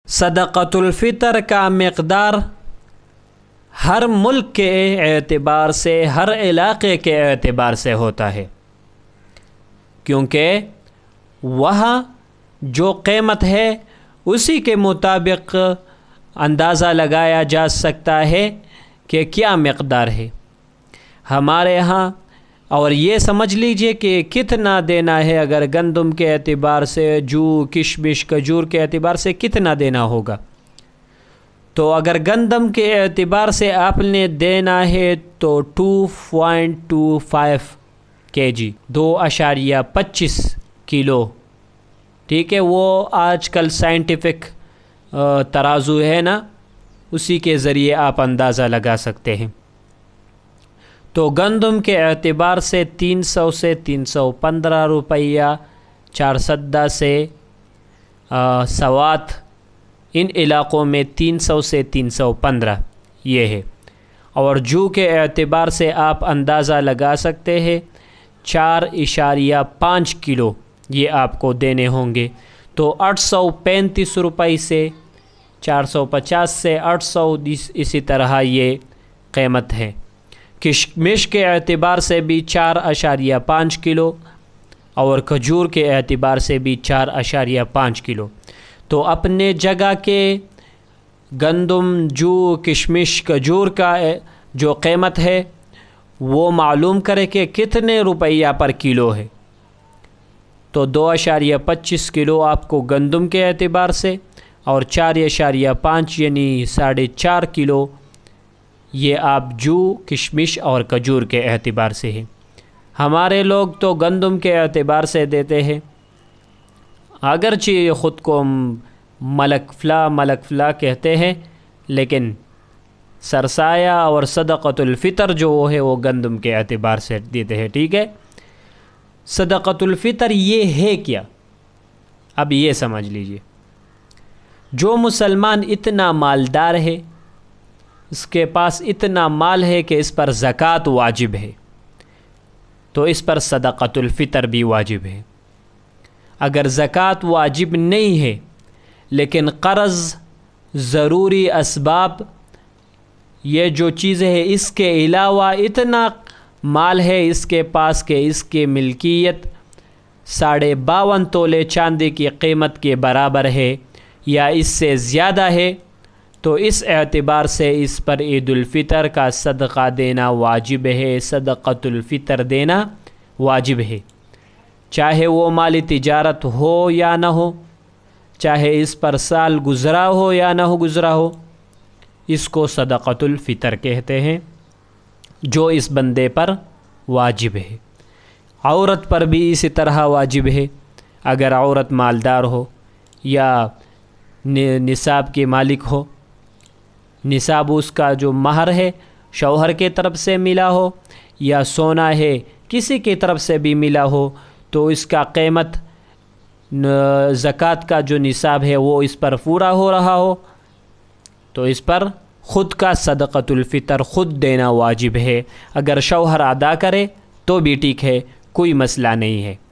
صدقۃ الفطر کا مقدار ہر ملک کے اعتبار سے، ہر علاقے کے اعتبار سے ہوتا ہے، کیونکہ وہاں جو قیمت ہے اسی کے مطابق اندازہ لگایا جا سکتا ہے کہ کیا مقدار ہے ہمارے ہاں۔ اور یہ سمجھ لیجئے کہ کتنا دینا ہے، اگر گندم کے اعتبار سے، جو، کشمش، کھجور کے اعتبار سے کتنا دینا ہوگا۔ تو اگر گندم کے اعتبار سے آپ نے دینا ہے تو 2.25 kg، 2.25 کلو، ٹھیک ہے۔ وہ آج کل سائنٹیفک ترازو ہے نا، اسی کے ذریعے آپ اندازہ لگا سکتے ہیں۔ تو گندم کے اعتبار سے 300 سے 315 روپیہ، 410 سے سوات، ان علاقوں میں 300 سے 315 یہ ہے۔ اور جو کے اعتبار سے آپ اندازہ لگا سکتے ہیں 4.5 کلو یہ آپ کو دینے ہوں گے، تو 835 روپے سے 450 سے 800 اسی طرح یہ قیمت ہے۔ کشمش کے اعتبار سے بھی 4.5 کلو اور کھجور کے اعتبار سے بھی 4.5 کلو۔ تو اپنے جگہ کے گندم، جو، کشمش، کھجور کا جو قیمت ہے وہ معلوم کرے کہ کتنے روپیہ پر کلو ہے۔ تو 2.25 کلو آپ کو گندم کے اعتبار سے اور 4.5 یعنی 4.5 کلو یہ آپ جو، کشمش اور کھجور کے اعتبار سے ہیں۔ ہمارے لوگ تو گندم کے اعتبار سے دیتے ہیں، اگرچہ خود کو ملک فلا کہتے ہیں، لیکن سرسایہ اور صدقۃ الفطر جو ہے وہ گندم کے اعتبار سے دیتے ہیں، ٹھیک ہے۔ صدقۃ الفطر یہ ہے کیا؟ اب یہ سمجھ لیجئے، جو مسلمان اتنا مالدار ہے، اس کے پاس اتنا مال ہے کہ اس پر زکوٰۃ واجب ہے، تو اس پر صدقۃ الفطر بھی واجب ہے۔ اگر زکوٰۃ واجب نہیں ہے لیکن قرض، ضروری اسباب، یہ جو چیزیں ہیں، اس کے علاوہ اتنا مال ہے اس کے پاس کہ اس کی ملکیت 52.5 تولے چاندی کی قیمت کے برابر ہے یا اس سے زیادہ ہے، تو اس اعتبار سے اس پر عید الفطر کا صدقہ دینا واجب ہے، صدقۃ الفطر دینا واجب ہے، چاہے وہ مالی تجارت ہو یا نہ ہو، چاہے اس پر سال گزرا ہو یا نہ ہو گزرا ہو، اس کو صدقۃ الفطر کہتے ہیں، جو اس بندے پر واجب ہے۔ عورت پر بھی اسی طرح واجب ہے، اگر عورت مالدار ہو یا نصاب کی مالک ہو، نصاب اس کا جو مہر ہے شوہر کے طرف سے ملا ہو یا سونا ہے کسی کی طرف سے بھی ملا ہو، تو اس کا قیمت زکوٰۃ کا جو نصاب ہے وہ اس پر پورا ہو رہا ہو، تو اس پر خود کا صدقۃ الفطر خود دینا واجب ہے۔ اگر شوہر ادا کرے تو بھی ٹھیک ہے، کوئی مسئلہ نہیں ہے۔